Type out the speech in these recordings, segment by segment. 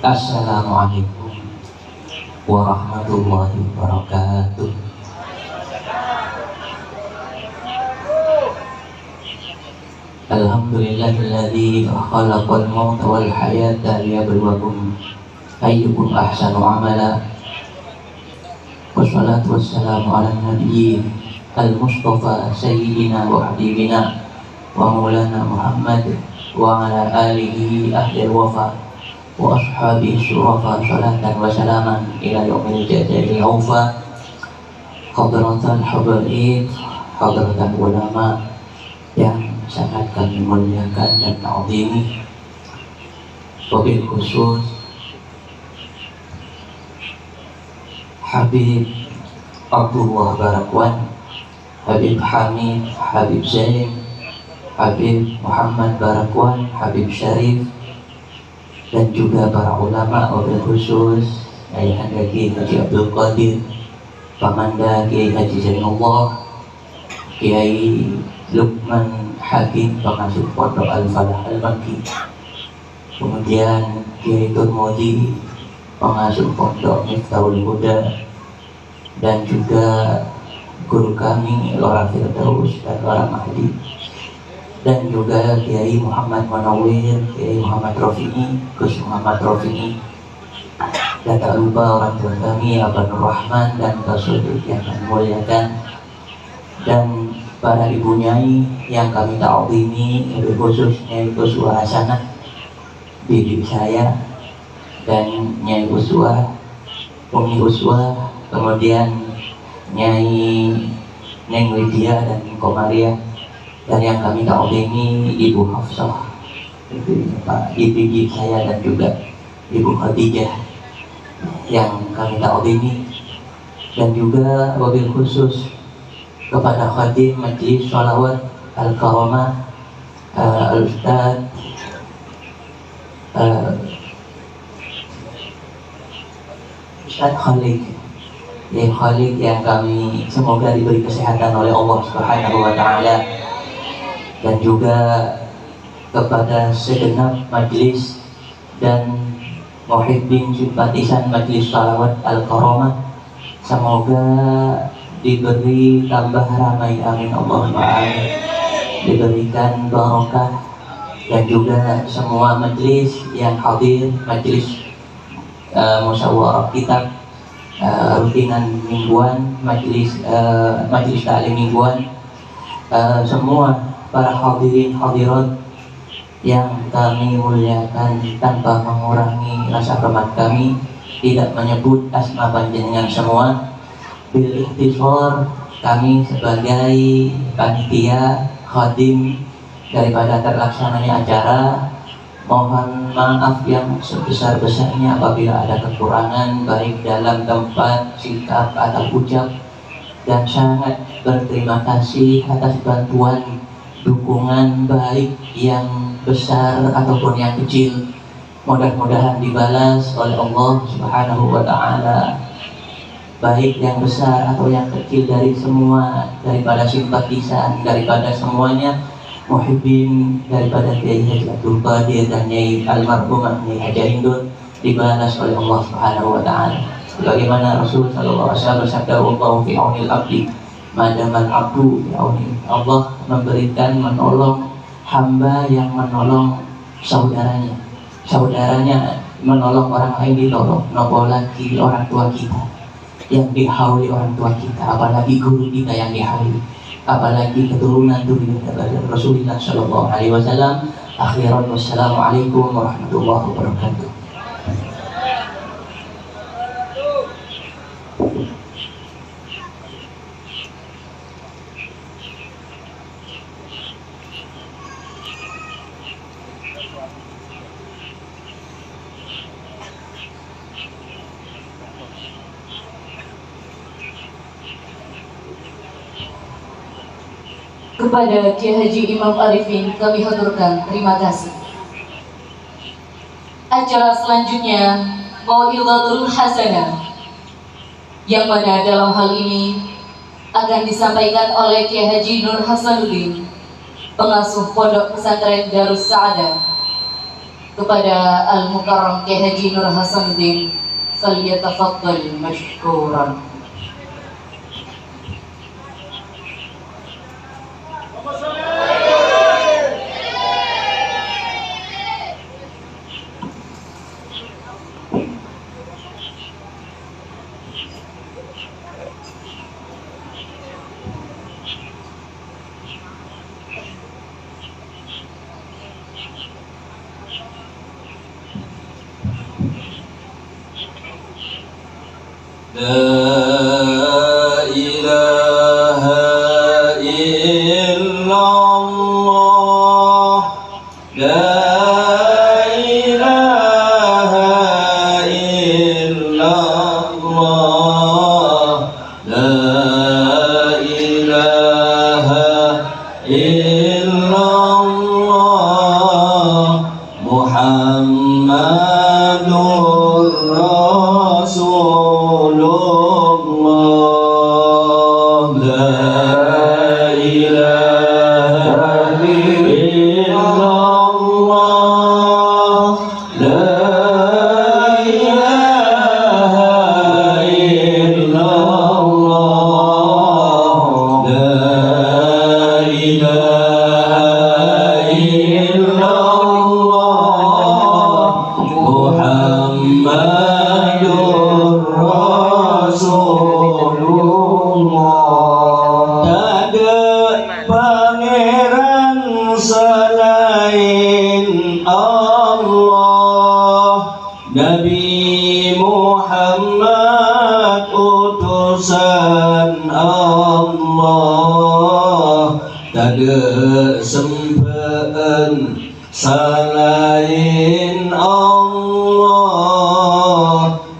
Assalamualaikum warahmatullahi wabarakatuh. Alhamdulillahilladzi khalaqal mauta wal hayata liyabluwakum ayyukum ahsanu amala. Wassalatu wassalamu ala nabiyyi al-mustafa sayyidina wa habibina wa maulana Muhammad wa ala alihi ahli wafa wa ashabihi syurafa salatan wa salaman ila yaumil jazaa'i aufa. Hadratan habaib, hadratan ulama yang sangat kami muliakan dan ta'zimi, wabil khusus Habib Abdullah Barakwan, Habib Hamid, Habib Zain, Habib Muhammad Barakwan, Habib Syarif, dan juga para ulama, wabil khusus Ayahanda Kiai Haji Abdul Qadir, Pamanda Kiai Haji Zainullah, Kiai Luqman Hakim, pengasuh Pondok Al-Falah Al-Makki, kemudian Kiai Turmudi, pengasuh Pondok Miftahul Huda, dan juga guru kami Lora Firdaus dan Lora Mahdi, dan juga Kiai Muhammad Manawir, Kiai Muhammad Rofi'i, Gus Muhammad Rofi'i, dan tak lupa orang tua kami Abah Nur Rahman dan Kasuduk yang kami muliakan, dan para ibu nyai yang kami ta'zimi, lebih khusus Nyai Uswah Hasanah, bibi saya, dan Nyai Uswah, Umi Uswah, kemudian Nyai Neng Lydia dan Komaria, dan yang kami ta'zimi Ibu Hafsah, ibu saya, dan juga Ibu Khadijah yang kami ta'zimi, dan juga wabil khusus kepada khadim Majlis Sholawat Al-Karamah Al-Ustadz Ustadz Khalid, yang kami semoga diberi kesehatan oleh Allah Subhanahu wa Ta'ala, dan juga kepada segenap majlis dan muhibbin simpatisan Majlis Sholawat Al-Karamah, semoga diberi tambah ramai, amin Allahumma amin, diberikan barokah, dan juga semua majlis yang hadir, majlis musyawarah kitab rutinan mingguan, majlis taklim mingguan, semua para hadirin hadirat yang kami muliakan tanpa mengurangi rasa hormat kami, tidak menyebut asma panjenengan semua. Bil ikhtisar, kami sebagai panitia khadim daripada terlaksananya acara, mohon maaf yang sebesar-besarnya apabila ada kekurangan baik dalam tempat, sikap, atau ucap, dan sangat berterima kasih atas bantuan, dukungan baik yang besar ataupun yang kecil. Mudah-mudahan dibalas oleh Allah Subhanahu wa Ta'ala, baik yang besar atau yang kecil, dari semua, daripada simpatisan, daripada semuanya muhibbin, daripada Kiai Haji Abdul Qadir dan Nyai almarhumah Nyai Haja Hindun, dibalas oleh Allah Subhanahu wa Ta'ala. Sebagaimana Rasul sallallahu alaihi wasallam bersabda, "Wallahu fi aunil abdi madamal abdu fi auni." Allah memberikan, menolong hamba yang menolong saudaranya menolong orang lain ditolong, nopo lagi orang tua kita yang dihauli orang tua kita, apalagi guru kita yang dihauli, apalagi keturunan dari Rasulullah Sallallahu Alaihi Wasallam. Akhiran, wassalamualaikum warahmatullahi wabarakatuh. Kepada Kiai Haji Imam Arifin kami haturkan terima kasih. Acara selanjutnya Mau'izatul Hasanah, yang mana dalam hal ini akan disampaikan oleh Kiai Haji Nur Hasanuddin, pengasuh Pondok Pesantren Darus Sa'adah. kepada Al-Mukarram Kiai Haji Nur Hasanuddin, falyatafaddal mashkuran. La ilaha illallah, la ilaha illallah, la ilaha illallah, Muhammadur Rasulullah, la ilaha illallah, la ilaha illallah, la ilaha illallah, Muhammadur Rasulullah. Tak ada pangeran selain Allah, Nabi Muhammad utusan Allah. Tak ada sembahan selain Allah,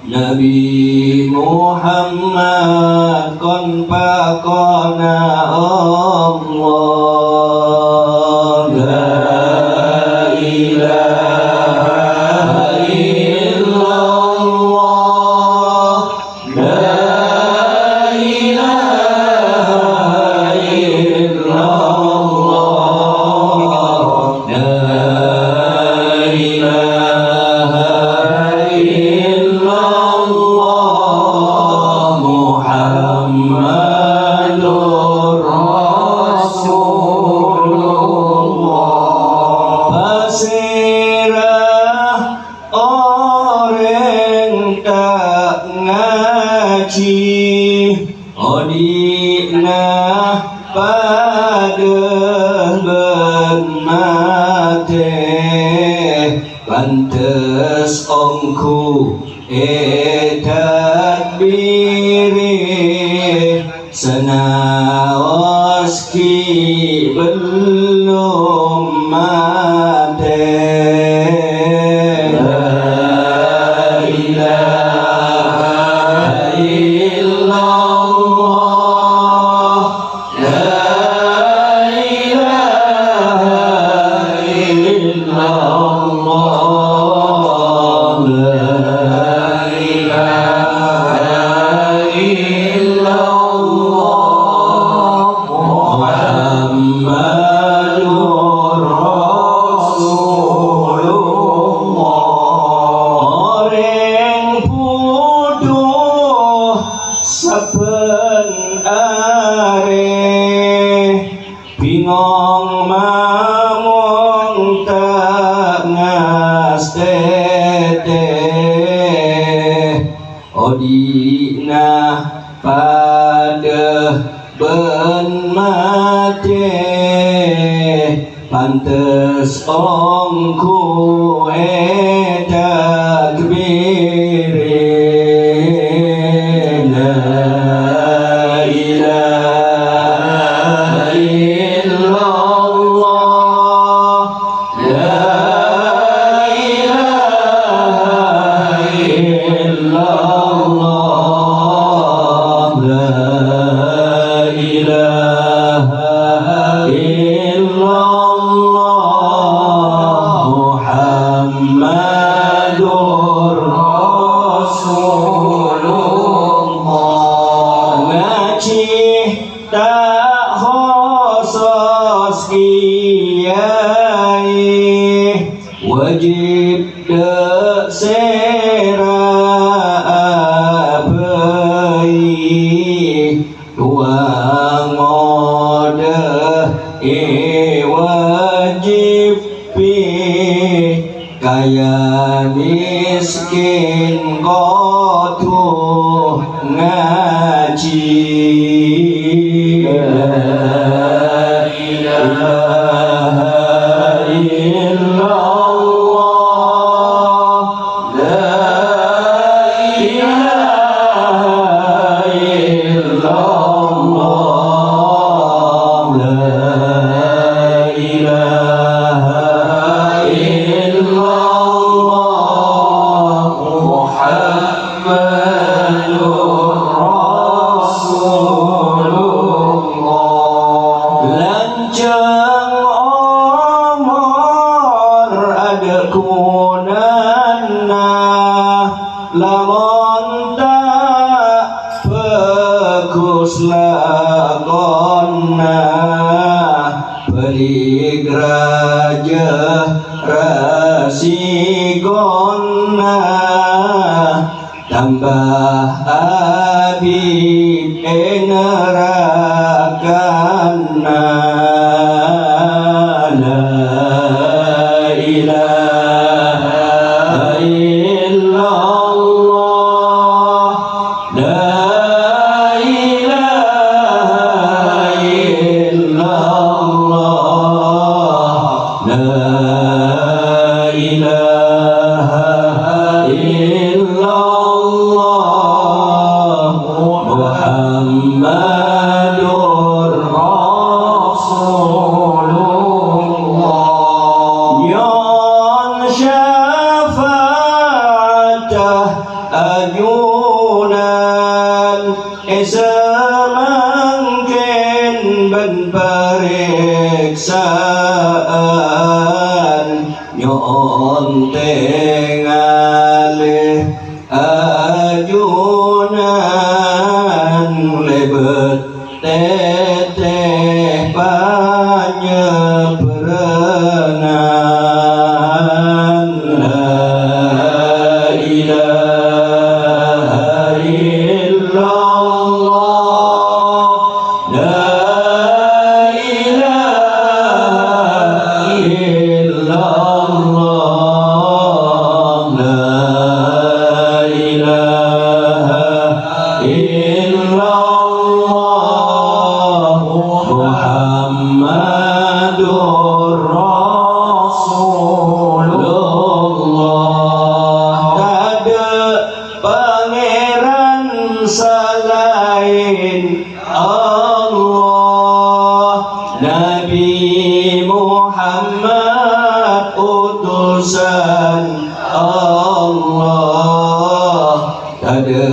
Nabi Muhammad kon pakona Allah. La ilaha illallah, la ilaha illallah, la ilaha illallah, Muhammadur Rasulullah. Pasirah orang tak ngaji, odina pada ben mate, pantes ongku tadbiri, senawas ki belum mate. La ilaha illallah, la ilaha illallah, la ilaha illallah, Muhammadur Rasulullah. Orang puduh saben are, bingung mamong tak ngastete, odina pada ben mate, pantes ongku takbiri. La ilaha illallah, la ilaha illallah, la ilaha illallah, Muhammad tuang mode wajib pi kaya miskin kotuh ngaji la ilaha illallah la ilaha illallah la ilaha illallah Muhammadur Rasulullah lanjang omor adakunana lamun tak bagus lakonna beli raja rasigonna tambah abid nerakana la ilaha illallah la ilaha illallah la ilaha illallah Muhammadur Rasulullah yon syafaatah ajunan semangkin ben periksaan nyon tengalih ajunan lebet teteh panyeberengan la ilaha illallah la ilaha illallah la ilaha illallah Muhammadur Rasulullah ada pangeran selain Allah Nabi Muhammad utusan Allah ada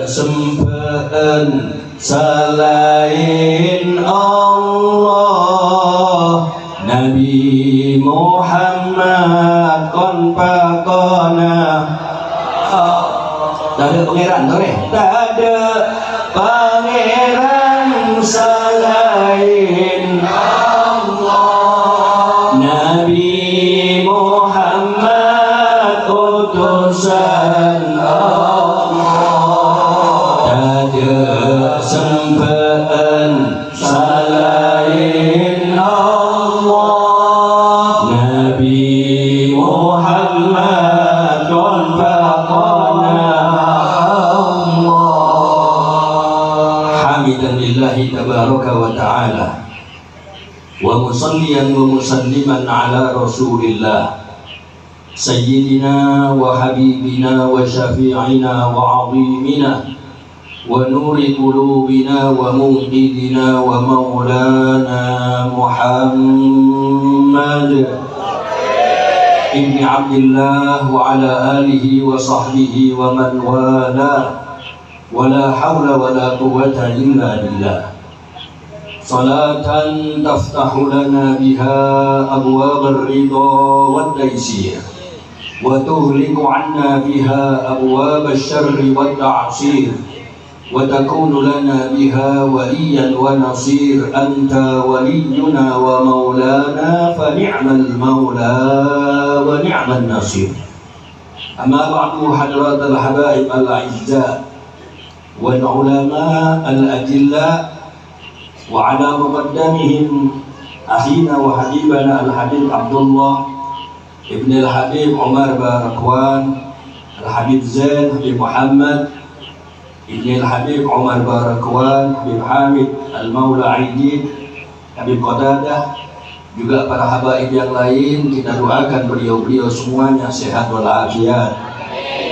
sempaan selain Allah Nabi Muhammad kon pakona tak ada pangeran boleh tak ada pangeran selain Allah Nabi Muhammad utusan Allah tak ada sempaan selain Allah Nabi Muhammad kon pakona hamidan lillahi tabaraka wa ta'ala wa musalliyan wa musalliman ala rasulillah sayyidina wa habibina wa syafi'ina wa azimina wa nuri qulubina wa munqidina wa maulana Muhammad ibni Abdillah wa ala alihi wa sahbihi wa man wala wa la hawla wa la quwwata illa billah salatan taftahu lana biha abwab ar-ridha wad-daysir wa tughliqu 'anna biha abwab asy-syarri wad-ta'sir wa takunu lana biha waliyan wa nasir anta waliyuna wa maulana fa ni'mal maula wa ni'man nasir أما بعد حضرات الحبائب الأعزاء والعلماء الأجلاء وعلى مقدمهم أخينا وحبيبنا الحبيب عبد الله ابن الحبيب عمر باركوان الحبيب زين حبيب محمد ابن الحبيب عمر باركوان Habib Hamid Al-Maula Aidid Habib Qatadah, juga para habaib yang lain. Kita doakan beliau-beliau semuanya sehat walafiat,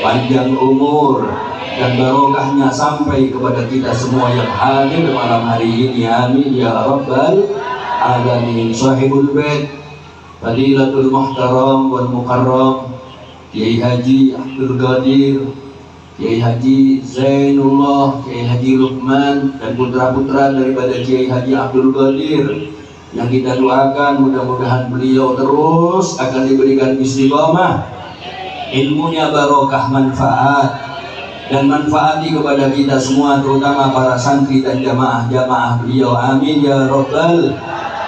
panjang umur dan barokahnya sampai kepada kita semua yang hadir malam hari ini. Amin ya rabbal alamin. Sahibul bait Fadilatul Muhtaram wal Mukarram Kiai Haji Abdul Qadir, Kiai Haji Zainullah, Kiai Haji Luqman, dan putra-putra daripada Kiai Haji Abdul Qadir, yang kita doakan mudah-mudahan beliau terus akan diberikan istiqamah, ilmunya barokah, manfaat, dan manfaati kepada kita semua, terutama para santri dan jamaah-jamaah beliau. Amin ya rabbal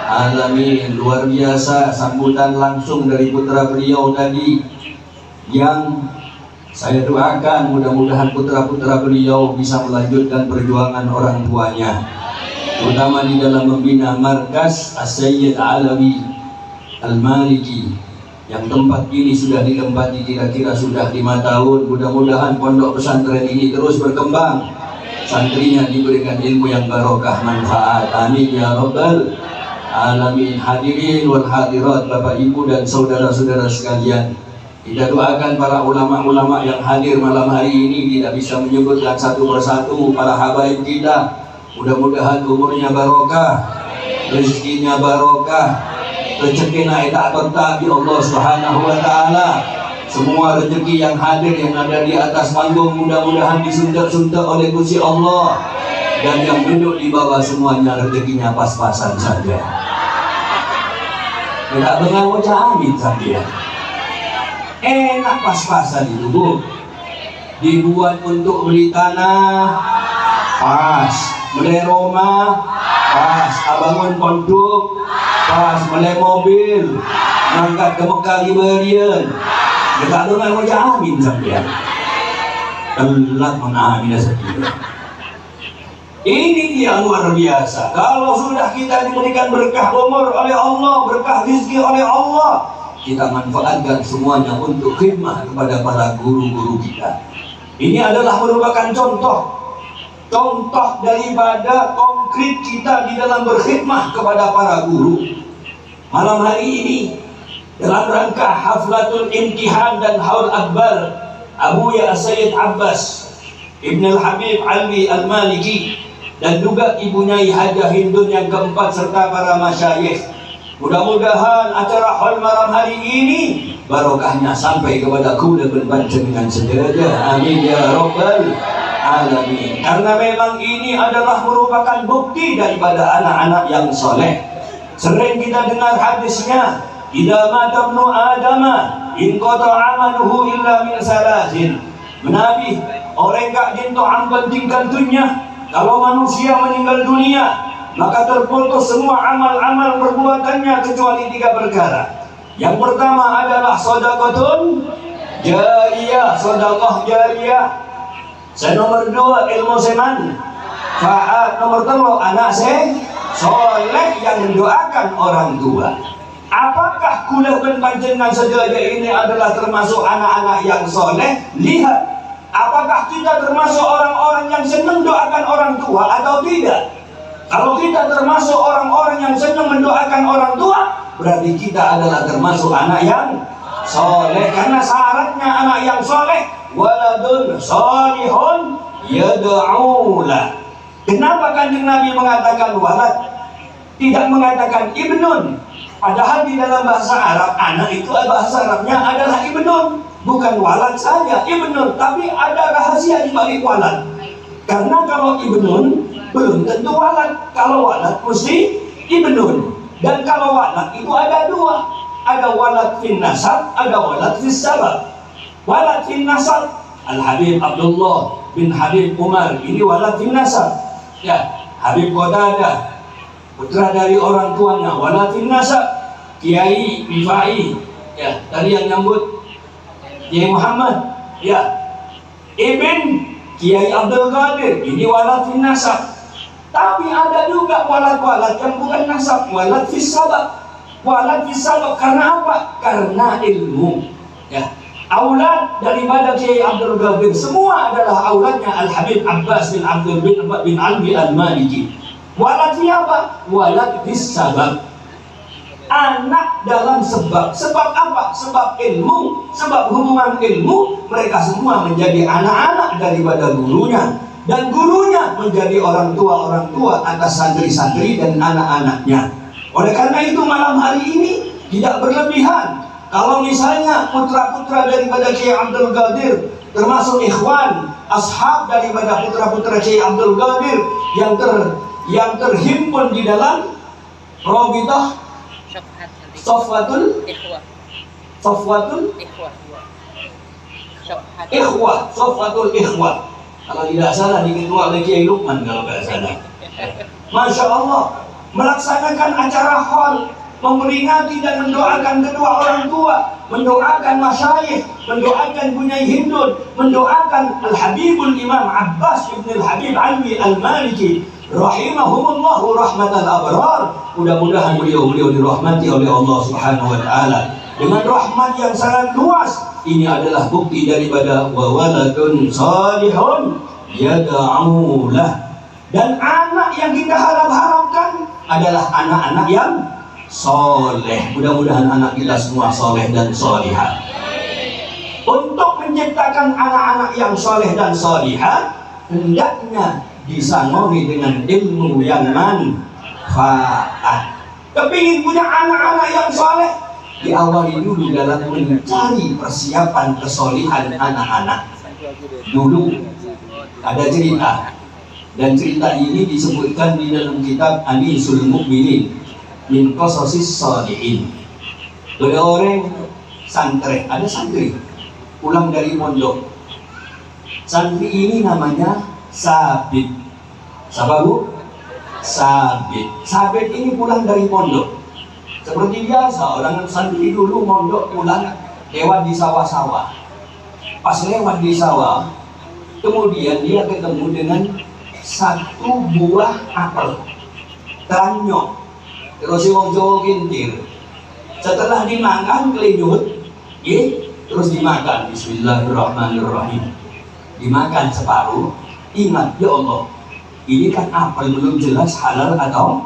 alamin. Luar biasa sambutan langsung dari putra beliau tadi, yang saya doakan mudah-mudahan putra-putra beliau bisa melanjutkan perjuangan orang tuanya, terutama di dalam membina markas As-Sayyid Alawi Al-Maliki, yang tempat ini sudah ditempati kira-kira sudah 5 tahun. Mudah-mudahan pondok pesantren ini terus berkembang, santrinya diberikan ilmu yang barokah, manfaat. Amin ya rabbal alamin. Hadirin wal hadirat, Bapak Ibu dan saudara-saudara sekalian, kita doakan para ulama-ulama yang hadir malam hari ini. Tidak bisa menyebutkan satu persatu para habaib kita. Mudah-mudahan umurnya barokah, rezekinya barokah, rezekina tak bertabi Allah Subhanahu wa taala. Semua rezeki yang hadir yang ada di atas panggung mudah-mudahan disundak-sundak oleh Gusti Allah, dan yang duduk di bawah semuanya rezekinya pas-pasan saja. Tidak dengar wajah amin saja. Enak pas-pasan itu, Bu. Dibuat untuk beli tanah, pas. Beli rumah, pas. Abangun pondok, pas. Beli mobil, mangkat ke Mekah Liberian. Kita dengar wajah amin saja. Telat menamin saja. Ini dia luar biasa. Kalau sudah kita diberikan berkah umur oleh Allah, berkah rezeki oleh Allah, kita manfaatkan semuanya untuk khidmah kepada para guru-guru kita. Ini adalah merupakan contoh daripada konkret kita di dalam berkhidmah kepada para guru. Malam hari ini dalam rangka haflatul imtihan dan haul akbar Abuya Sayyid Abbas Ibn Al-Habib Alwi Al-Maliki, dan juga ibunya Hajah Hindun yang keempat, serta para masyayikh. Mudah-mudahan acara haul malam hari ini barokahnya sampai kepada kula berpanjenengan sederajat. Amin ya rabbal alamin. Karena memang ini adalah merupakan bukti daripada anak-anak yang soleh. Sering kita dengar hadisnya, idza mata ibnu adama in qata'a amaluhu illa min salasin. Menabi orang gak dinto am pentingkan dunia. Kalau manusia meninggal dunia, maka terputus semua amal-amal perbuatannya kecuali 3 perkara. Yang pertama adalah sedekahun jariyah, sedekah jariyah. Nomor 2 ilmu seman faat. Nomor 3 anak soleh yang mendoakan orang tua. Apakah kula dan panjenengan sedaya ini adalah termasuk anak-anak yang soleh? Lihat, apakah kita termasuk orang-orang yang senang doakan orang tua atau tidak? Kalau kita termasuk orang-orang yang senang mendoakan orang tua, berarti kita adalah termasuk anak yang soleh. Karena syaratnya anak yang soleh, waladun solihun yad'ulah. Kenapa Kanjeng Nabi mengatakan walad, tidak mengatakan ibnun? Padahal di dalam bahasa Arab, anak itu bahasa Arabnya adalah ibnun, bukan walad saja, ibnun. Tapi ada rahasia di balik walad. Karena kalau ibnun belum tentu walad. Kalau walad mesti ibnun. Dan kalau walad itu ada 2. Ada walad fin nasab, ada walad fis sabab. Walad fin nasab, Al-Habib Abdullah bin Habib Umar, ini walad fin nasab. Ya, Habib Qatadah, putra dari orang tuanya, walad fin nasab. Kiai Rifai, ya, tadi yang nyambut Kiai Muhammad, Ya, Ibn Kiai Abdul Qadir, ini walad fin nasab. Tapi ada juga walad-walad yang bukan nasab, walad fis sabab. Walad fis sabab karena apa? Karena ilmu. Ya, aulad daripada Kiai Abdul Qadir semua adalah auladnya Al Habib Abbas bin Abdul bin Alwi Al Maliki. Walad siapa? Walad fis sabab. Anak dalam sebab. Sebab apa? Sebab ilmu. Sebab hubungan ilmu. Mereka semua menjadi anak-anak daripada gurunya. Dan gurunya menjadi orang tua atas santri-santri dan anak-anaknya. Oleh karena itu malam hari ini tidak berlebihan. Kalau misalnya putra-putra daripada Kiai Abdul Qadir, termasuk ikhwan, ashab daripada putra-putra Kiai Abdul Qadir yang terhimpun di dalam Rabithah Safwatul Ikhwah. Kalau tidak salah diketua oleh Kiai Lukman kalau tidak salah. Masya Allah, melaksanakan acara hall, memperingati dan mendoakan kedua orang tua, mendoakan masyayikh, mendoakan Bunyai Hindun, mendoakan Al-Habibul Imam Abbas ibn Al-Habib Alwi Al-Maliki rahimahumullahu rahmatal abrar. Mudah-mudahan beliau dirahmati oleh Allah Subhanahu wa taala dengan rahmat yang sangat luas. Ini adalah bukti daripada wa waladun salihun yad'u lah. Dan anak yang kita harapkan adalah anak-anak yang soleh. Mudah-mudahan anak kita semua soleh dan solihah. Untuk menciptakan anak-anak yang soleh dan solihah, hendaknya disangoni dengan ilmu yang manfaat. Kepingin punya anak-anak yang soleh, diawali dulu dalam mencari persiapan kesolihan anak-anak. Dulu ada cerita, dan cerita ini disebutkan di dalam kitab Anisul Mukminin min Qasasis Shalihin. Ada orang ada santri pulang dari pondok. Santri ini namanya Sabit. Siapa bu? Sabit ini pulang dari pondok. Seperti biasa orang santri dulu mondok pulang lewat di sawah-sawah. Pas lewat di sawah, kemudian dia ketemu dengan satu buah apel tanyok. Terus wong Jawa kintir. Setelah dimakan kelenyut, terus dimakan. Bismillahirrahmanirrahim. Dimakan separuh. Ingat, ya Allah, ini kan apel belum jelas halal atau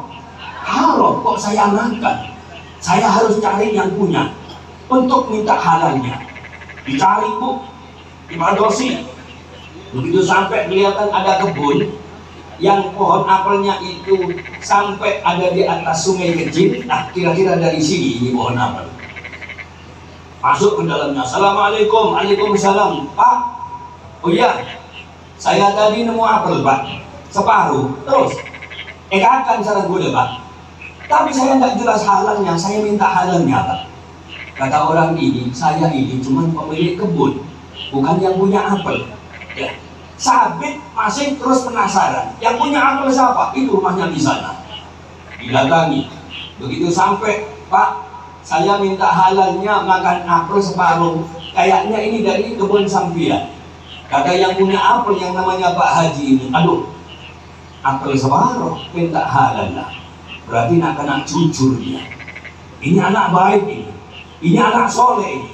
haram. Kok saya makan? Saya harus cari yang punya untuk minta halalnya. Dicari bu, dimadosi. Begitu sampai kelihatan ada kebun yang pohon apelnya itu sampai ada di atas sungai kecil. Nah, kira-kira dari sini ini pohon apel. Masuk ke dalamnya. Assalamualaikum. Waalaikumsalam. Pak, oh iya, saya tadi nemu apel pak, separuh. Terus, akan sarang gue pak. Tapi saya nggak jelas halalnya, saya minta halalnya pak. Kata orang ini, saya ini cuma pemilik kebun, bukan yang punya apel. Ya. Sabit masih terus penasaran, yang punya apel siapa? Itu rumahnya di sana. Didatangi. Begitu sampai, Pak, saya minta halalnya makan apel separuh. Kayaknya ini dari kebun sampian. Kata yang punya apel yang namanya Pak Haji ini, aduh, apel separuh, minta halal lah. Berarti anak jujur dia. Ini anak baik ini. Ini anak soleh ini.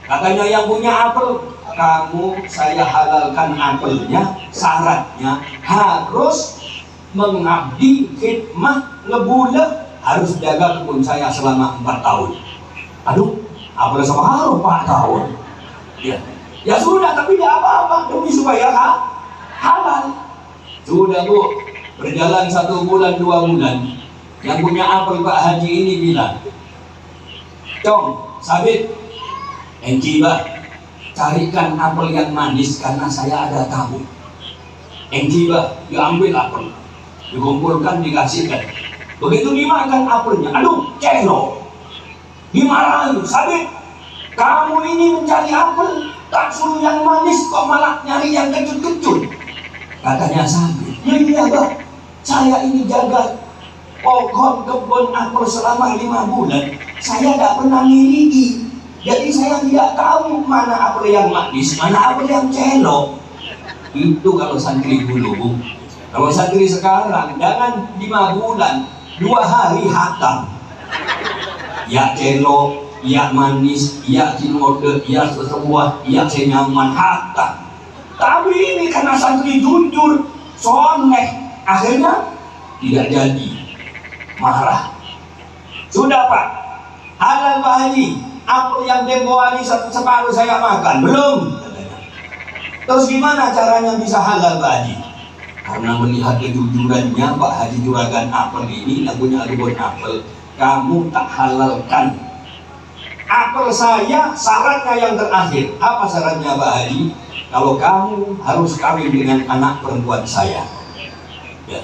Katanya yang punya apel, kamu saya halalkan apelnya, syaratnya harus mengabdi khidmah ngebuleh, harus jaga kebun saya selama 4 tahun. Aduh, apel separuh 4 tahun. Ya sudah, tapi tidak apa-apa demi supaya halal. Sudah bu, berjalan 1 bulan 2 bulan. Yang punya apel Pak Haji ini bilang, Cong, Sabit, Enci bah, carikan apel yang manis karena saya ada tamu. Enci bah, diambil apel, dikumpulkan, dikasihkan. Begitu dimakan apelnya, aduh, celo. Dimarahin, Sabit, kamu ini mencari apel, tak suruh yang manis, kok malah nyari yang kecut-kecut. Katanya Sabit, ya iya bah, saya ini jaga pohon kebun apel selama 5 bulan, saya tidak pernah miliki Jadi saya tidak tahu mana apel yang manis, mana apel yang celok. Itu kalau santri dulu. Kalau santri sekarang, jangan 5 bulan, 2 hari hatam. Ya celok, ya manis, ya cinode, ya sesebuah, ya senyaman, hatam. Tapi ini karena santri jujur, soleh, akhirnya tidak jadi. Marah. Sudah Pak, halal Pak Haji, apel yang tempo hari separuh saya makan, belum? Terus gimana caranya bisa halal Pak Haji? Karena melihat kejujurannya Pak Haji Juragan apel ini, lagunya Ribon Apel, kamu tak halalkan. Apel saya syaratnya yang terakhir. Apa syaratnya Pak Haji? Kalau kamu harus kawin dengan anak perempuan saya. Ya.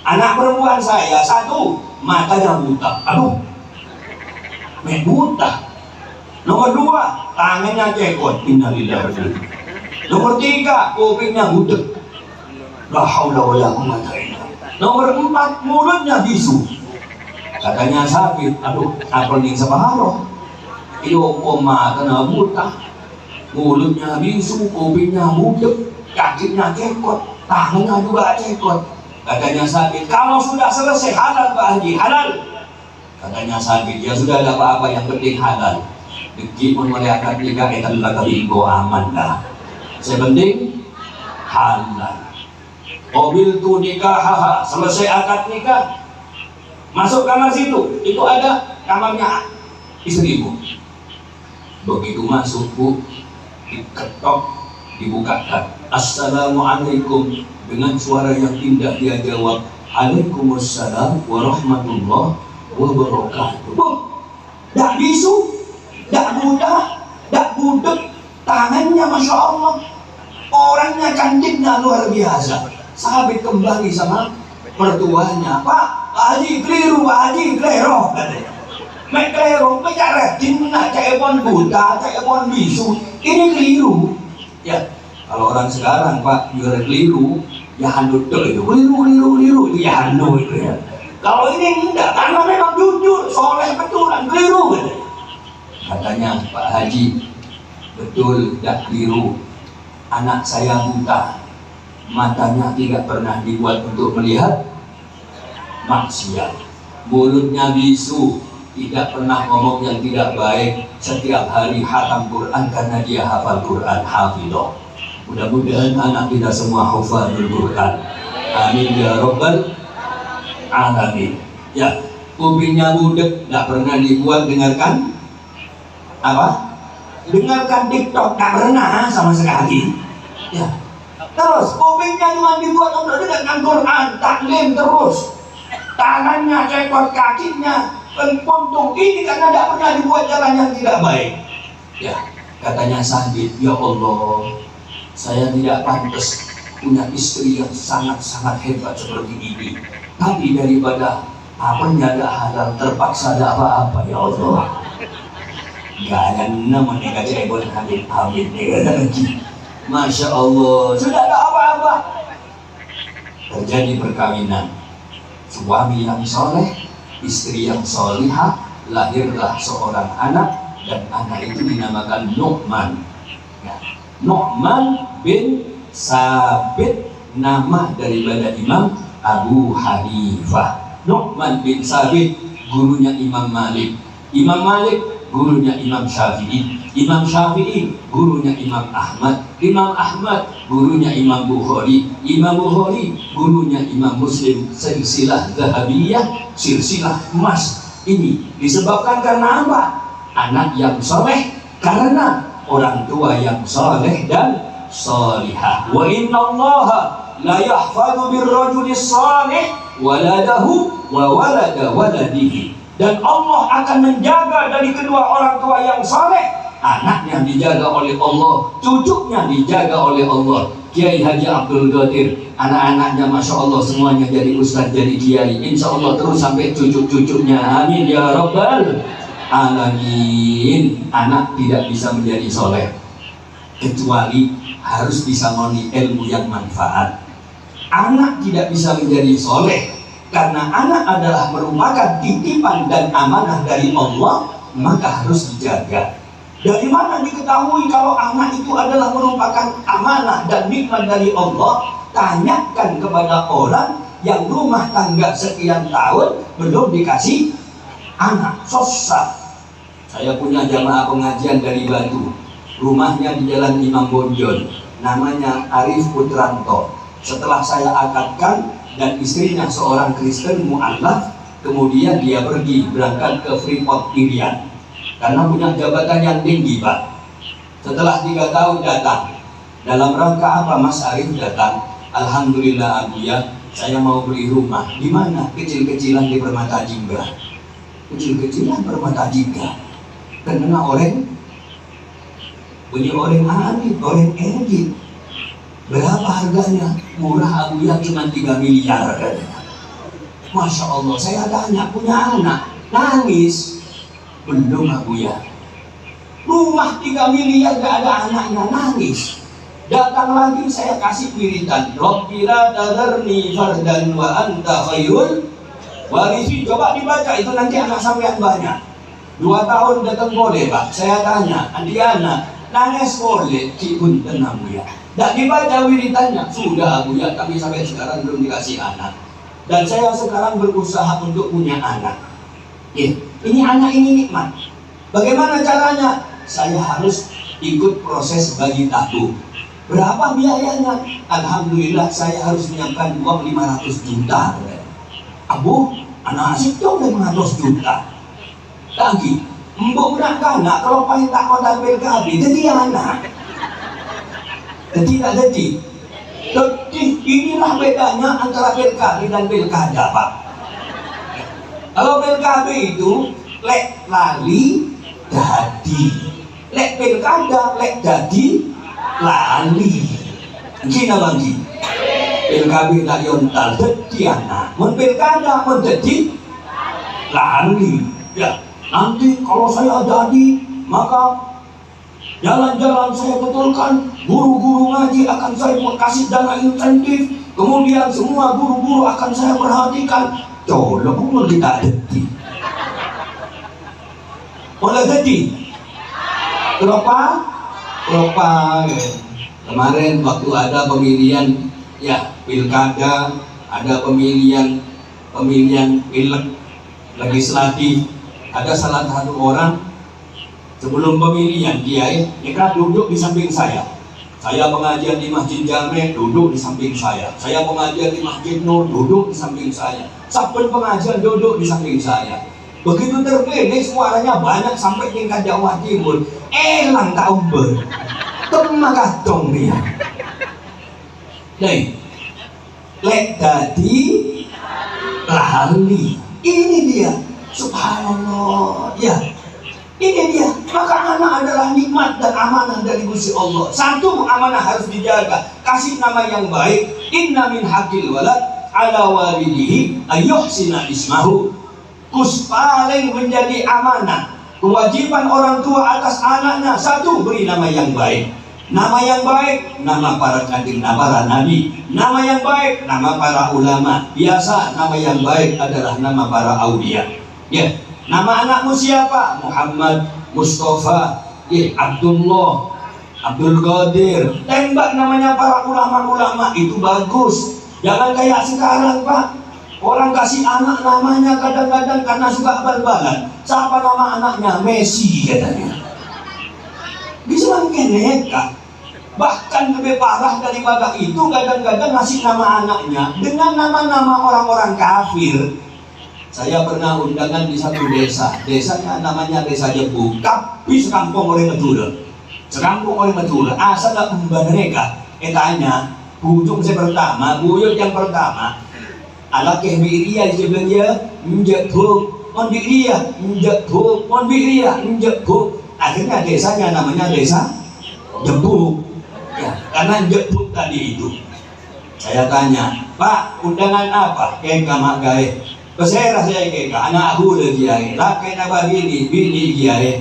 Anak perempuan saya, 1, matanya buta. Aduh, buta. Nomor 2, tangannya cekot. Innalillahi. Nomor 3, kupingnya budek. La haula wala quwwata illa billah. Nomor 4, mulutnya bisu. Katanya sakit. Aduh, apel ning separuh. Iyo matanya buta, mulutnya bisu, kupingnya budek, kakinya cekot, tangannya juga cekot. Katanya sakit. Kalau sudah selesai halal Pak Haji, halal. Katanya sakit. Ya sudah, ada apa-apa, yang penting halal. Meskipun melihat nikah itu adalah kebinggo aman dah. Sepenting halal. Mobil tu nikah, selesai akad nikah, masuk kamar situ, itu ada kamarnya istrimu. Begitu masuk Bu, diketok, dibukakan, Assalamualaikum, dengan suara yang indah dia jawab, Waalaikumsalam warahmatullahi wabarakatuh. Dak bisu, dak buta, dak budek, tangannya Masya Allah, orangnya cantiknya luar biasa. Sahabat kembali sama mertuanya, Pak Haji keliru, Pak Haji keliru. Mek keliru, mek retin, cak epon buta, cak epon bisu, ini keliru. Ya, kalau orang sekarang Pak juga keliru, ya handut itu keliru, itu ya handut itu ya. Kalau ini enggak, karena memang jujur, soleh betulan, keliru. Katanya Pak Haji, betul, tidak keliru. Anak saya buta, matanya tidak pernah dibuat untuk melihat maksiat, mulutnya bisu, tidak pernah ngomong yang tidak baik, setiap hari hatam Quran karena dia hafal Quran, hafidhah. Mudah-mudahan anak kita semua hafalul Quran. Amin ya rabbal alamin. Ya, kupingnya budek, tidak pernah dibuat dengarkan apa? Dengarkan TikTok, tak pernah sama sekali. Ya. Terus kupingnya cuma dibuat untuk dengarkan Quran, taklim terus. Tangannya cekot, kakinya pentung. Ini karena tidak pernah dibuat jalan yang tidak baik. Ya, katanya sakit. Ya Allah, saya tidak pantas punya istri yang sangat-sangat hebat seperti ini. Tapi daripada apanya ada halal, terpaksa ada apa-apa. Ya Allah, jangan menikah cebol hamil lagi. Masya Allah, sudah ada apa-apa. Terjadi perkawinan, suami yang soleh, istri yang solihah, lahirlah seorang anak, dan anak itu dinamakan Nu'man. Ya. Nu'man bin Sabit, nama daripada Imam Abu Hanifah. Nu'man bin Sabit, gurunya Imam Malik. Imam Malik, gurunya Imam Syafi'i. Imam Syafi'i, gurunya Imam Ahmad. Imam Ahmad, gurunya Imam Bukhari. Imam Bukhari, gurunya Imam Muslim. Silsilah Zahabiyah, silsilah emas. Ini disebabkan karena apa? Anak yang soleh, karena orang tua yang soleh dan solihah. Wa inna allaha la yahfadu birrajuli salih waladahu wa walada waladihi. Dan Allah akan menjaga dari kedua orang tua yang soleh, anaknya dijaga oleh Allah, cucunya dijaga oleh Allah. Kiai Haji Abdul Qadir, anak-anaknya Masya Allah semuanya jadi ustadz, jadi kiai, insya Allah terus sampai cucu-cucunya. Amin ya rabbal alamin. Anak tidak bisa menjadi soleh kecuali harus bisa ngoni ilmu yang manfaat. Anak tidak bisa menjadi soleh karena anak adalah merupakan titipan dan amanah dari Allah, maka harus dijaga. Dari mana diketahui kalau anak itu adalah merupakan amanah dan nikmat dari Allah? Tanyakan kepada orang yang rumah tangga sekian tahun belum dikasih anak. Susah. Saya punya jamaah pengajian dari Batu, rumahnya di Jalan Imam Bonjol, namanya Arif Putranto. Setelah saya akadkan dan istrinya seorang Kristen mu'alaf, kemudian dia pergi berangkat ke Freeport Irian karena punya jabatan yang tinggi, Pak. Setelah 3 tahun datang. Dalam rangka apa Mas Arif datang? Alhamdulillah Abuya, saya mau beli rumah. Di mana? Kecil-kecilan di Permata Jingga. Kecil-kecilan Permata Jingga. Karena orang punya orang aneh, orang edit. Berapa harganya? Murah Abuya, cuma 3 miliar katanya. Masya Allah, saya tanya, punya anak, nangis. Belum Abuya. Rumah 3 miliar gak ada anaknya, nangis. Datang lagi saya kasih wiridan, Rabbila tadharni fardan wa anta khairul warisi. Coba dibaca itu, nanti anak sampean banyak. 2 tahun datang boleh Pak. Saya tanya, Adiana, nangis boleh? Cipun tenang ya. Tak dibaca wiridannya, sudah Abuya, kami sampai sekarang belum dikasih anak. Dan saya sekarang berusaha untuk punya anak. Ini anak ini nikmat. Bagaimana caranya? Saya harus ikut proses bagi tabung. Berapa biayanya? Alhamdulillah saya harus menyiapkan uang 500 juta. Abu, anak asik dong 500 juta. Lagi, mbok nak kanak kalau paling tak modal PKB, jadi anak. Jadi tak jadi. Jadi inilah bedanya antara PKB dan pilkada, Pak. Kalau PKB itu lek lali jadi, lek pilkada lek jadi lali. Gina bagi PKB tak yontal jadi anak, men pilkada men jadi lali. Ya, nanti kalau saya jadi, maka jalan-jalan saya betulkan, guru-guru ngaji akan saya kasih dana insentif, kemudian semua guru-guru akan saya perhatikan. Coba pun kita jadi. Boleh jadi. Kenapa? Kemarin waktu ada pemilihan ya pilkada, ada pemilihan pilek legislatif, ada salah satu orang sebelum pemilihan dia duduk di samping saya. Saya pengajian di Masjid Jame, duduk di samping saya. Saya pengajian di Masjid Nur, duduk di samping saya. Sabun pengajian duduk di samping saya. Begitu terpilih suaranya banyak sampai tingkat Jawa Timur. Elang tak umber. Terima dong dia. Nih, lek dadi lali. Ini dia. Subhanallah. Ya. Ini dia. Maka anak adalah nikmat dan amanah dari Gusti Allah. Satu, amanah harus dijaga. Kasih nama yang baik. Inna min haqqil walad ala walidihi ayyuhsina ismahu. Kus paling menjadi amanah. Kewajiban orang tua atas anaknya. Satu, beri nama yang baik. Nama yang baik, nama para para nabi. Nama yang baik, nama para ulama. Biasa nama yang baik adalah nama para aulia. Ya, nama anakmu siapa? Muhammad, Mustafa, Abdullah, Abdul Qadir. Tembak namanya para ulama-ulama, itu bagus. Jangan kayak sekarang, Pak. Orang kasih anak namanya kadang-kadang karena suka bal-balan. Siapa nama anaknya? Messi katanya. Bisa mungkin nekat. Bahkan lebih parah daripada itu, kadang-kadang ngasih nama anaknya dengan nama-nama orang-orang kafir. Saya pernah undangan di satu desa. Desanya namanya Desa Jebu. Tapi sekampung oleh Madura. Sekampung oleh Madura. Asal tak mereka. Tanya, bujung saya pertama, buyut yang pertama. Ala kehbiria sebenarnya menjatuh, monbiria menjatuh, monbiria menjatuh. Akhirnya desanya namanya Desa Jebu. Ya, karena jebuk tadi itu. Saya tanya, Pak, undangan apa? Kayak mak gawe. Pesera saya kayak anak aku lagi gawe. Lakai nama bini gawe.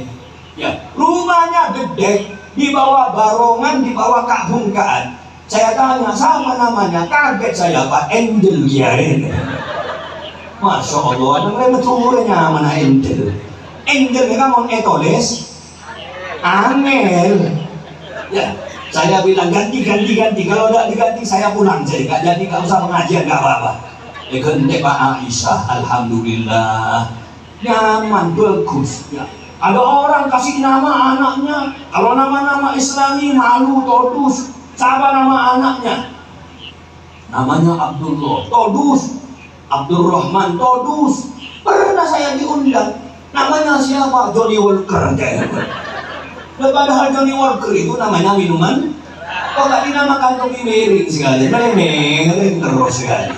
Ya, rumahnya gede, di bawah barongan, di bawah kabungkaan. Saya tanya, sama namanya? Kaget saya, Pak, Angel gawe. Masya Allah, ada mereka turunnya mana Angel. Angel mereka mau etoles. Angel. Ya, saya bilang ganti. Kalau tidak diganti saya pulang saja. Gak jadi, gak usah pengajian, gak apa-apa. Ganti Pak Aisyah, alhamdulillah. Nyaman, bagus. Ya. Ada orang kasih nama anaknya, kalau nama-nama Islami malu, todus. Siapa nama anaknya? Namanya Abdullah, todus. Abdurrahman, todus. Pernah saya diundang. Namanya siapa? Johnny Walker. Padahal Johnny Walker itu namanya minuman. Kok gak dinamakan kopi miring sekali? Mereng terus sekali.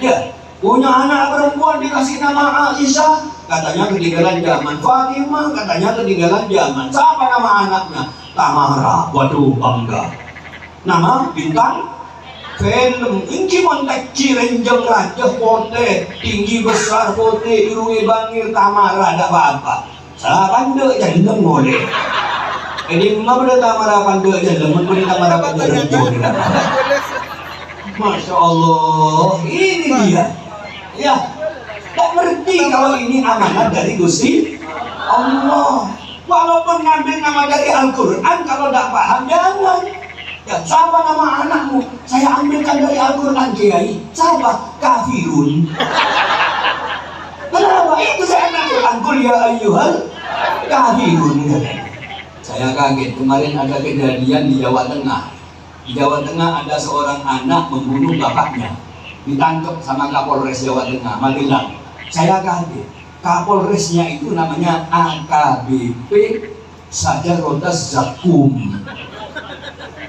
Ya, punya anak perempuan dikasih nama Aisyah, katanya ketinggalan zaman. Fatimah, katanya ketinggalan zaman. Siapa nama anaknya? Tamara. Waduh, bangga. Nama bintang film. Inci montek cirenjeng raja pote, tinggi besar pote, irungi bangir Tamara, ada apa-apa. Saya pandai jendeng boleh. Ini mah pada Tamara pandai jendeng, pada Tamara pandai jendeng. Masya Allah, ini dia. Ya, tak ngerti kalau ini amanat dari Gusti Allah. Walaupun ngambil nama dari Al-Quran, kalau tak paham jangan. Ya, siapa nama anakmu? Saya ambilkan dari Al-Quran, Kiai. Siapa? Kafirun. Kenapa? Itu saya Al-Quran. Qul ya ayyuhal kafirun. Saya kaget, kemarin ada kejadian di Jawa Tengah. Di Jawa Tengah ada seorang anak membunuh bapaknya. Ditangkap sama Kapolres Jawa Tengah, Magelang. Saya kaget. Kapolresnya itu namanya AKBP Sajarotas Zakum.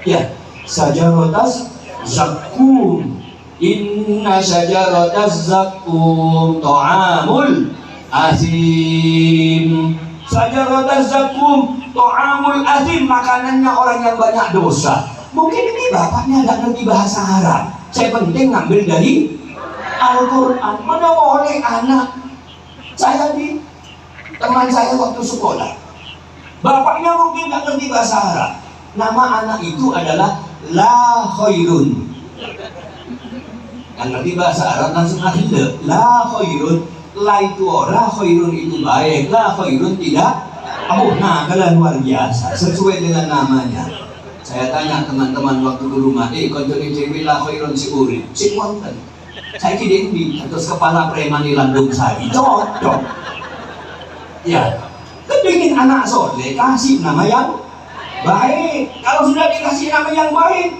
Ya, Sajarotas Zakum. Inna Sajarotas Zakum ta'amul asim. Sajarotas Zakum ta'amul asim, makanannya orang yang banyak dosa. Mungkin ini bapaknya nggak ngerti bahasa Arab. Saya penting ngambil dari Al-Quran. Mana boleh anak saya di teman saya waktu sekolah, bapaknya mungkin nggak ngerti bahasa Arab. Nama anak itu adalah La Khairun. Yang ngerti bahasa Arab langsung akhirnya La Khairun. La itu La Khairun itu baik, La Khairun tidak. Nah, kalian luar biasa sesuai dengan namanya. Saya tanya teman-teman waktu ke rumah, konjol cewek La Khairun si Uri, si wonten. Saya kira ini terus kepala preman di Landung Sari, cocok. Ya, kepingin anak soleh kasih nama yang baik. Kalau sudah dikasih nama yang baik,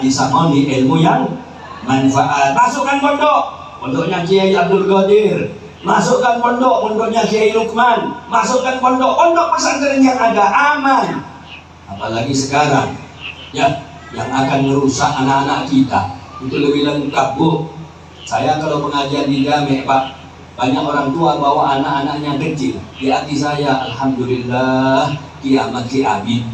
disamoni ilmu yang manfaat. Masukkan pondoknya Kiai Abdul Qadir. Masukkan pondoknya Kiai Lukman. Masukkan pondok pesantren yang ada aman. Apalagi sekarang, ya, yang akan merusak anak-anak kita itu lebih lengkap, Bu. Saya kalau pengajian di Jame, Pak, banyak orang tua bawa anak-anaknya kecil. Di hati saya, alhamdulillah, kiamat kiamin.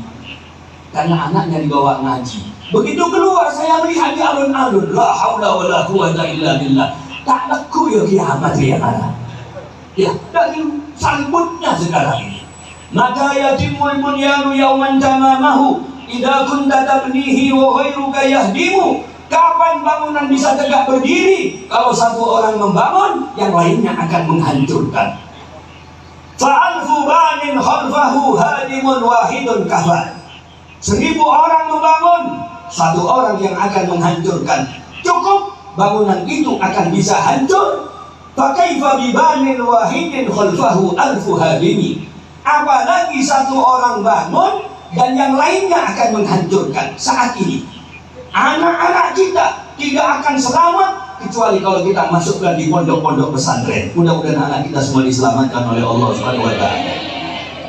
Karena anaknya dibawa ngaji. Begitu keluar, saya melihat di alun-alun, la haula wa la quwata illa billah. Tak leku ya kiamat ya anak. Ya, dari salibutnya sekarang ini. Maka yatimul bunyanu yauman tamamahu idza kunta tabnihi wa ghairuka yahdimu. Kapan bangunan bisa tegak berdiri kalau satu orang membangun, yang lainnya akan menghancurkan. Fa'alfu banin khalfahu hadimun wahidun kafan. 1000 orang membangun, satu orang yang akan menghancurkan. Cukup bangunan itu akan bisa hancur. Fakaifa bibanin wahidin khalfahu alfu hadimi. Apalagi satu orang bangun dan yang lainnya akan menghancurkan. Saat ini anak-anak kita tidak akan selamat kecuali kalau kita masukkan di pondok-pondok pesantren. Mudah-mudahan anak kita semua diselamatkan oleh Allah Subhanahu wa taala.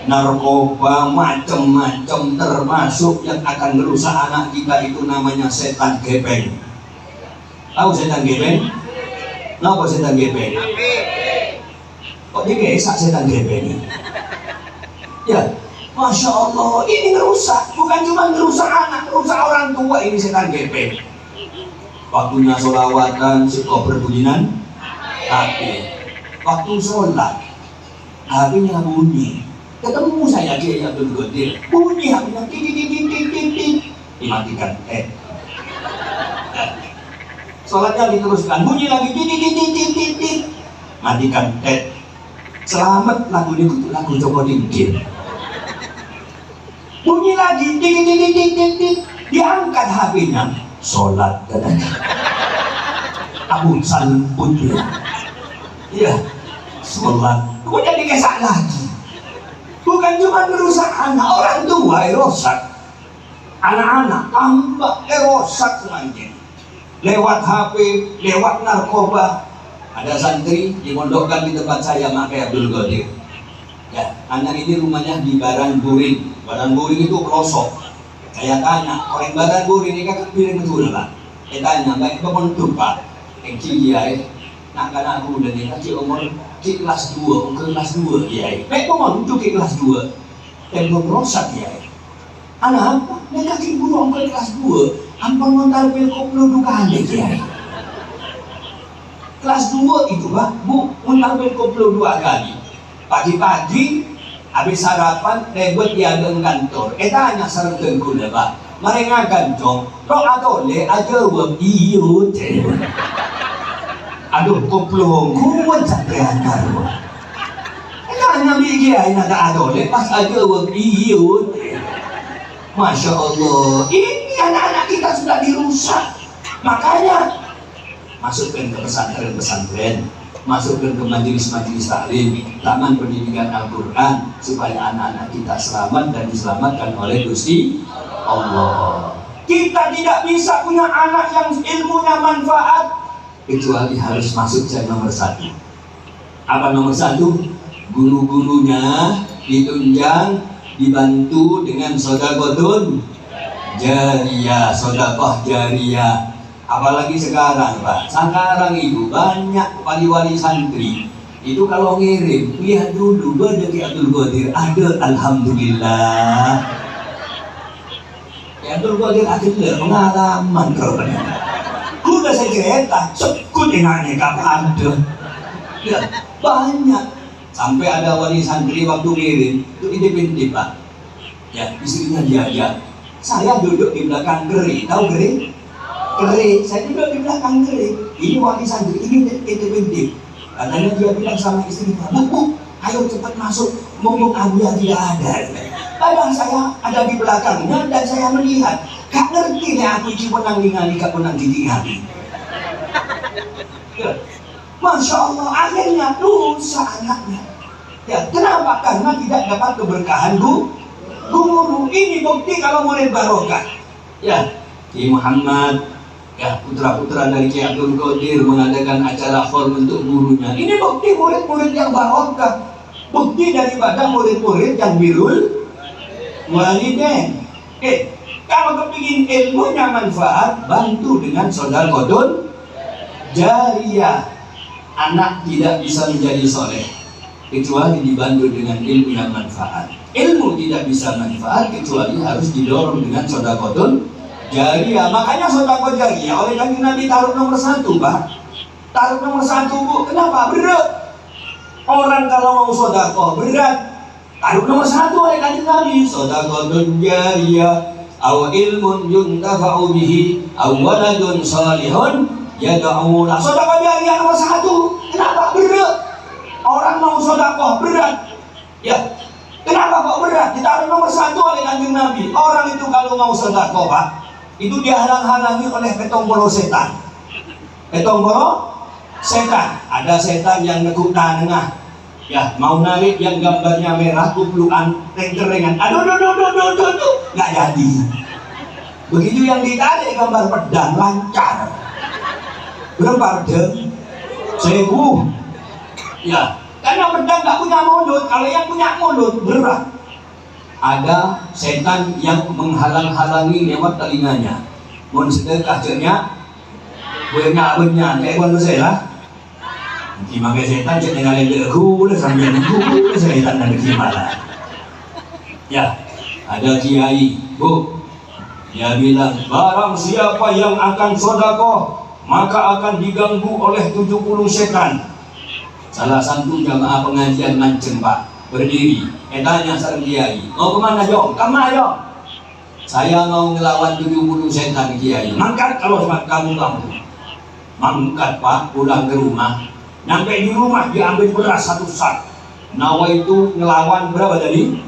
Narkoba macam-macam termasuk yang akan merusak anak kita itu namanya setan gepeng. Tahu setan gepeng? Kenapa setan gepeng? Kok dia gesak setan gepeng? Ya, Masya Allah, ini ngerusak. Bukan cuma ngerusak anak, ngerusak orang tua. Ini setan gepeng. Waktunya sholawatan, kok berbunyian HP. Waktu sholat, HP-nya bunyi. Ketemu saya Kiai Abdul Qadir, bunyi HP-nya titit. Dimatikan. Sholatnya diteruskan, bunyi lagi titit. Matikan. Selamat lagu ini lagu Joko Tingkir. Bunyi lagi, tik tik tik tik tik tik. Diangkat HP-nya, sholat katanya. Abu Salim Putri. Iya, sholat. Kemudian dikesak lagi. Bukan cuma merusak anak, orang tua rusak. Anak-anak tambah rusak semakin. Lewat HP, lewat narkoba. Ada santri dimondokkan di tempat saya, Maka Abdul Qadir. Ya, anak ini rumahnya di Baranburin. Baranburin itu pelosok. Saya tanya, orang Baranburin ini kan pilih betul Pak. Saya tanya, baik kementuk Pak. Kiai, nak anak aku udah nih, kecil umur di kelas 2, ke kelas 2 Kiai. Baik kementuk ke kelas 2. Dan belum rosak Kiai. Anak apa? Mereka kaki burung ke kelas 2. Ampun mental pilkop dudukan Kiai. Kelas 2 itu Pak, Bu, mental pilkop 2 kali. Pagi-pagi habis sarapan rebut dia ke kantor. Tanya serenteng gula Pak. Mereka gancong, roh atau le aja wong iyo. Aduh, koplong, kuat sampai antar. Tanya Kiai nada adole pas aja wong iyo. Masya Allah, ini anak-anak kita sudah dirusak. Makanya masukkan ke pesantren-pesantren, masukkan ke majelis-majelis taklim, taman pendidikan Al-Quran, supaya anak-anak kita selamat dan diselamatkan oleh Gusti Allah. Kita tidak bisa punya anak yang ilmunya manfaat kecuali harus masuk yang nomor 1. Apa nomor 1? Guru-gurunya ditunjang, dibantu dengan sedekahun jariyah, sedekah jariyah. Apalagi sekarang Pak, sekarang itu banyak wali-wali santri itu kalau ngirim, lihat dulu Badawi Abdul Qadir ada, alhamdulillah. Ya Abdul Qadir ada pengalaman rupanya. Kuda saya cerita, sekut dengannya kapan ada. Ya, banyak. Sampai ada wali santri waktu ngirim itu independen Pak. Ya, istrinya diajak. Saya duduk di belakang geri, tahu geri? Geri, saya duduk di belakang geri. Ini wali santri, ini independen. Katanya dia bilang sama istrinya, Bu, ayo cepat masuk, mumpung Abuya tidak ada. Padahal saya ada di belakangnya dan saya melihat, gak ngerti ya aku cuma ningali, gak pernah ditinggali. Ya. Masya Allah, akhirnya dosa anaknya. Ya, kenapa? Karena tidak dapat keberkahan guru. Ini bukti kalau murid barokah. Ya, Ki Muhammad, ya putra-putra dari Ki Abdul Qadir mengadakan acara khol untuk gurunya. Ini bukti murid-murid yang barokah. Bukti daripada murid-murid yang birrul walidain. Kalau kepingin ilmunya manfaat, bantu dengan sedekahun jariyah. Anak tidak bisa menjadi soleh kecuali dibantu dengan ilmu yang manfaat. Ilmu tidak bisa manfaat kecuali harus didorong dengan sedekahun jariyah. Makanya sedekah jariyah oleh Kanjeng Nabi taruh nomor 1 Pak. Taruh nomor 1 Bu. Kenapa? Berat. Orang kalau mau sedekah berat. Taruh nomor 1 oleh Kanjeng Nabi. Sedekahun jariyah aw ilmun yuntafa'u bihi aw waladun salihun yad'ulah. Sedekah jariyah nomor 1. Kenapa? Berat. Orang mau sedekah berat. Ya. Kenapa kok berat? Ditaruh nomor 1 oleh Kanjeng Nabi. Orang itu kalau mau sedekah Pak, itu dihalang-halangi oleh petong-poro setan. Petong-poro setan. Ada setan yang nekuk tanengah. Ya, mau narik yang gambarnya merah, kupluan, tengkerengan. Aduh, nggak jadi. Begitu yang ditarik gambar pedang, lancar. Berapa pedang? 1000. Ya, karena pedang nggak punya mulut. Kalau yang punya mulut berat. Ada setan yang menghalang-halangi lewat telinganya. Mohon sedekah jernya, banyak kayak mana saya lah. Gimana setan cek dengan lendeku, udah sambil nunggu, setan dan gimana? Ya, ada kiai, Bu. Dia bilang, barang siapa yang akan sedekah, maka akan diganggu oleh 70 setan. Salah satu jamaah pengajian mancing Pak, berdiri. Tanya sareng kiai, mau kemana Jom? Kemana Jom? Saya mau ngelawan 70 setan kiai. Mangkat kalau kamu mampu. Mangkat Pak, pulang ke rumah. Sampai di rumah diambil beras 1 sak. Nawa itu ngelawan berapa tadi?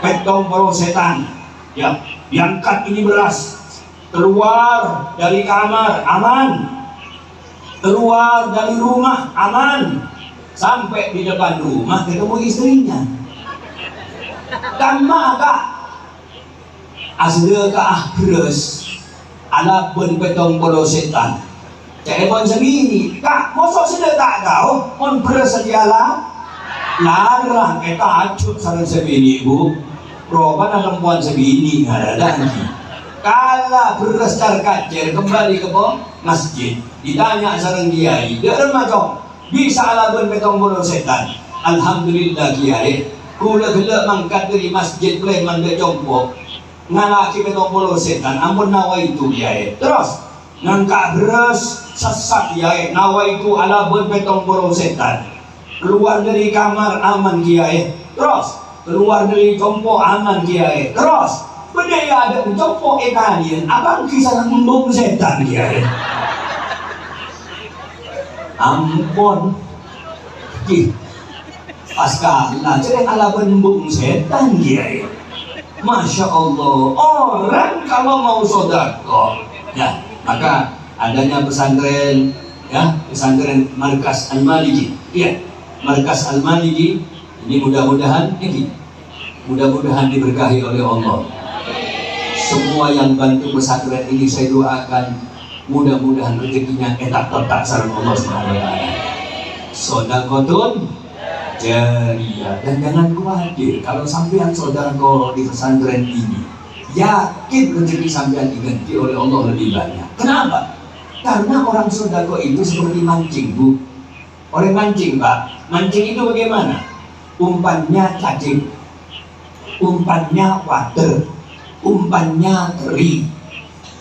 petong poro setan. Ya, diangkat ini beras, keluar dari kamar aman, keluar dari rumah aman, sampai di depan rumah ketemu istrinya. Kama kak asli kak beras, ala pun petong poro setan. Cek mon sebini, kak mosok sudah tak tahu, mon beras sajalah. Larang kita acut sarang sebini ibu. Roban perempuan sebini nggak ada lagi. Kala beras kacer kembali ke masjid, ditanya sarang kiai, dia macam bisa alabun petong bolo setan. Alhamdulillah kiai, kula gila mangkat dari masjid Pleman be jompo, ngalaki petong bolo setan, ampun nawa itu kiai. Terus ngangkat beras sesat kiai, nawa itu alabun petong bolo setan. Keluar dari kamar aman kiai. Terus keluar dari jompo aman kiai. Terus berdaya ada jompo Italian, abang kisah membung setan kiai. Ampun, paskala jadi ala membung setan kiai. Masya Allah, orang kalau mau sodako, ya maka adanya pesantren, ya pesantren Markas Al-Maliki, ya Markas Al-Maliki ini mudah-mudahan diberkahi oleh Allah. Semua yang bantu pesantren ini saya doakan mudah-mudahan rezekinya etak-etak sareng Allah Subhanahu wa taala. Sedekahun jariyah, dan jangan khawatir kalau sampean sedekah di pesantren ini, yakin rezeki sampean diganti oleh Allah lebih banyak. Kenapa? Karena orang sedekah itu seperti mancing, Bu. Orang mancing, Pak. Mancing itu bagaimana? Umpannya cacing, umpannya water, umpannya teri,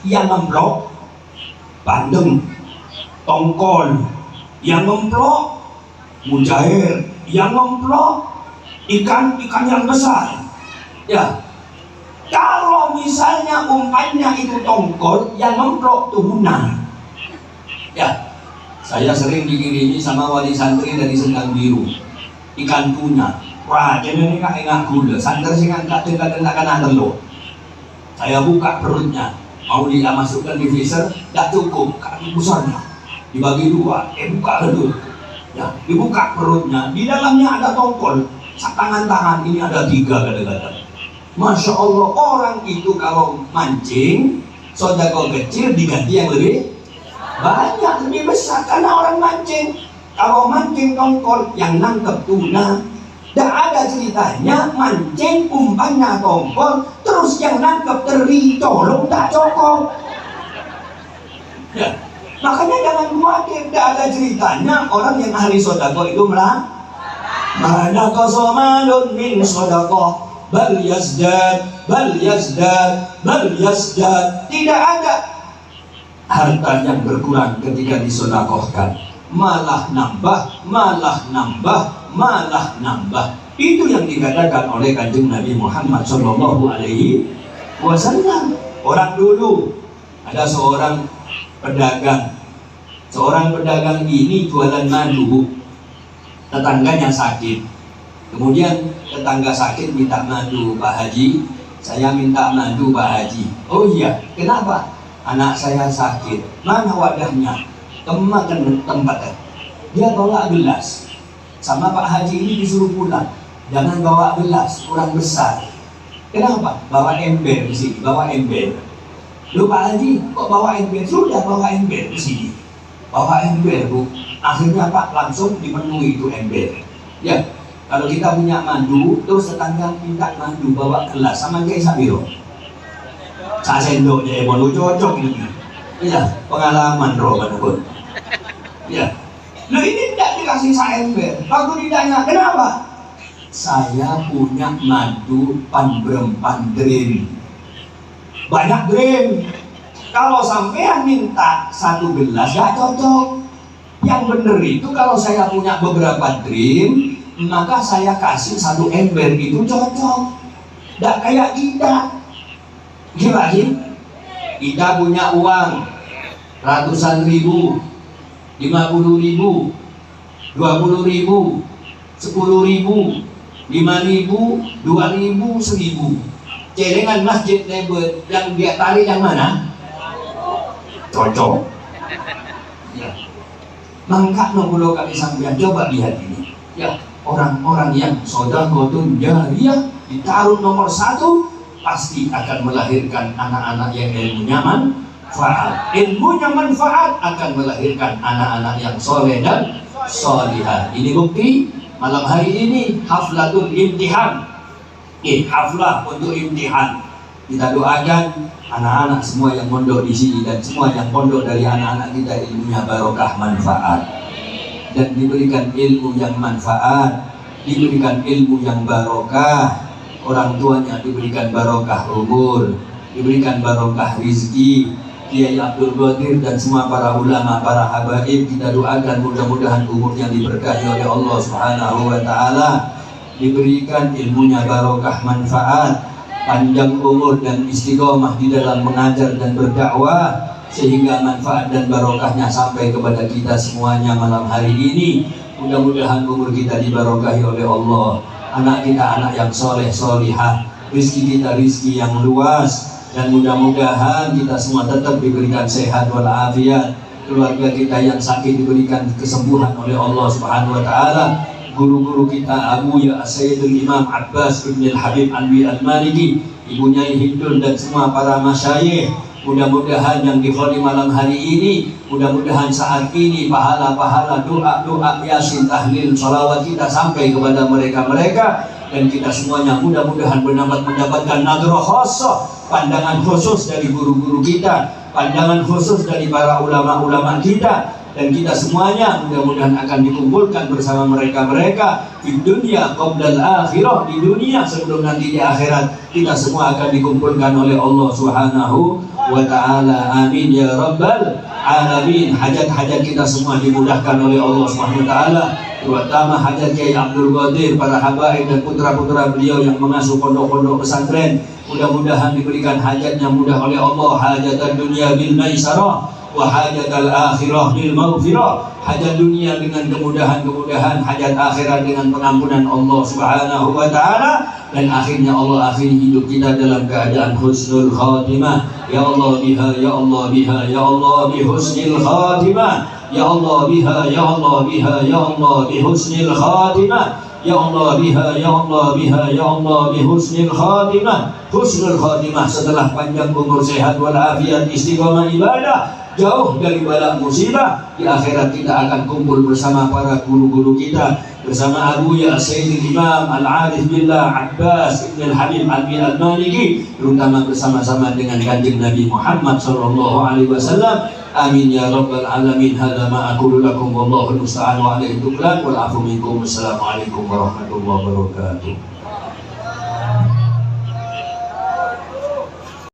yang memblok bandeng, tongkol, yang memblok mujair, yang memblok ikan yang besar. Ya, kalau misalnya umpannya itu tongkol, yang memblok tuna. Ya, saya sering dikirimi sama wali santri dari Sendang Biru, ikan tuna. Wah, jadi ini enggak gula. Santri sih enggak kena telur. Saya buka perutnya, mau dia masukkan di freezer, enggak cukup, kaki besarnya. Dibagi dua, buka dulu. Ya, dibuka perutnya, di dalamnya ada tongkol. Tangan ini ada 3 kadang-kadang. Masya Allah, orang itu kalau mancing, sedekah kecil diganti yang lebih banyak, lebih besar. Karena orang mancing, kalau mancing tongkol yang nangkep tuna, tidak ada ceritanya mancing umpannya tongkol terus yang nangkep teri colong tak cokok. Ya, makanya jangan khawatir, tidak ada ceritanya orang yang ahli sedekah itu mana qasamalun min sedekah bal yazdad tidak ada harta yang berkurang ketika disedekahkan, malah nambah. Itu yang dikatakan oleh Kanjeng Nabi Muhammad Shallallahu Alaihi Wasallam. Orang dulu ada seorang pedagang ini jualan madu, tetangganya sakit. Kemudian tetangga sakit minta madu, Pak Haji, saya minta madu Pak Haji. Oh iya, kenapa? Anak saya sakit. Mana wadahnya? Kemakan tempatnya. Dia bawa gelas. Sama Pak Haji ini disuruh pulang. Jangan bawa gelas, kurang besar. Kenapa? Bawa ember di sini, bawa ember. Lu Pak Haji kok bawa ember? Sudah bawa ember di sini. Bawa ember, Bu. Akhirnya Pak langsung dipenuhi itu ember. Ya, kalau kita punya madu, terus tetangga minta madu, bawa gelas sama kayak sabiro. Saya sendok ya, mau cocok ini. Iya, pengalaman Roman pun. Ya, lo ini tidak dikasih saya ember. Waktu ditanya, kenapa? Saya punya madu pan dream. Banyak dream. Kalau sampean minta 1 gelas, gak cocok. Yang benar itu kalau saya punya beberapa dream, maka saya kasih 1 ember itu cocok. Tidak kayak kita. Gimana sih? Kita punya uang ratusan ribu, 50.000, 20.000, 10.000, 5.000, 2.000, 1.000. Celengan masjid Nebet yang dia tarik yang mana? Cocok. Ya. Mangka no kami sampean coba lihat ini. Ya, orang-orang yang sodaqotun jariyah ditaruh nomor 1 pasti akan melahirkan anak-anak yang ilmunya manfaat. Ilmunya manfaat akan melahirkan anak-anak yang soleh dan solihah. Ini bukti malam hari ini haflatul imtihan. Haflah untuk imtihan. Kita doakan anak-anak semua yang mondok di sini dan semua yang pondok dari anak-anak kita ilmunya barokah manfaat dan diberikan ilmu yang manfaat, diberikan ilmu yang barokah, orang tuanya diberikan barokah umur, diberikan barokah rizki. Kiai Abdul Qadir dan semua para ulama, para habaib kita doakan mudah-mudahan umurnya diberkahi oleh Allah Subhanahu wa taala, diberikan ilmunya barokah manfaat, panjang umur dan istiqomah di dalam mengajar dan berdakwah sehingga manfaat dan barokahnya sampai kepada kita semuanya malam hari ini. Mudah-mudahan umur kita dibarokahi oleh Allah, anak kita anak yang soleh solihah, rizki kita rizki yang luas, dan mudah-mudahan kita semua tetap diberikan sehat walafiat, keluarga kita yang sakit diberikan kesembuhan oleh Allah Subhanahu wa taala. Guru-guru kita Abu Ya Sayyidul Imam Abbas Ibn Habib Alwi Al-Maliki, ibunya Hindun dan semua para masyayikh, mudah-mudahan yang dikholi malam hari ini, mudah-mudahan saat ini pahala-pahala doa-doa yasin tahlil salawat kita sampai kepada mereka-mereka, dan kita semuanya mudah-mudahan mendapatkan nadrah khassah, pandangan khusus dari guru-guru kita, pandangan khusus dari para ulama-ulama kita, dan kita semuanya mudah-mudahan akan dikumpulkan bersama mereka-mereka di dunia qabla al-akhirah, di dunia sebelum nanti di akhirat kita semua akan dikumpulkan oleh Allah Subhanahu wa ta'ala. Amin ya rabbal alamin. Hajat-hajat kita semua dimudahkan oleh Allah Subhanahu wa ta'ala, terutama hajat Kiai Abdul Qadir, para habaib dan putra-putra beliau yang mengasuh pondok-pondok pesantren. Mudah-mudahan diberikan hajatnya mudah oleh Allah, hajatan dunia bil maisarah wa hajatal akhirah bil maghfirah. Hajat dunia dengan kemudahan-kemudahan, hajat akhirat dengan pengampunan Allah Subhanahu wa taala, dan akhirnya Allah akhiri hidup kita dalam keadaan husnul khatimah. Ya Allah biha, ya Allah biha, ya Allah bi husnil khatimah. Ya Allah biha, ya Allah biha, ya Allah bi husnil khatimah. Ya Allah biha, ya Allah biha, ya Allah bi husnil khatimah. Husnul khatimah setelah panjang umur, sehat walafiat, istiqomah ibadah, jauh dari bala musibah. Di akhirat kita akan kumpul bersama para guru-guru kita, bersama Abu Ya Sayyidul Imam Al-Arif Billah Abbas Ibn Habib Alwi Al-Maliki, terutama bersama-sama dengan kanjeng Nabi Muhammad sallallahu alaihi wasallam. Amin ya rabbal alamin. Hadza ma aqulu lakum wallahu musta'an wa alaihi tuklan wal afu minkum. Assalamualaikum warahmatullahi wabarakatuh.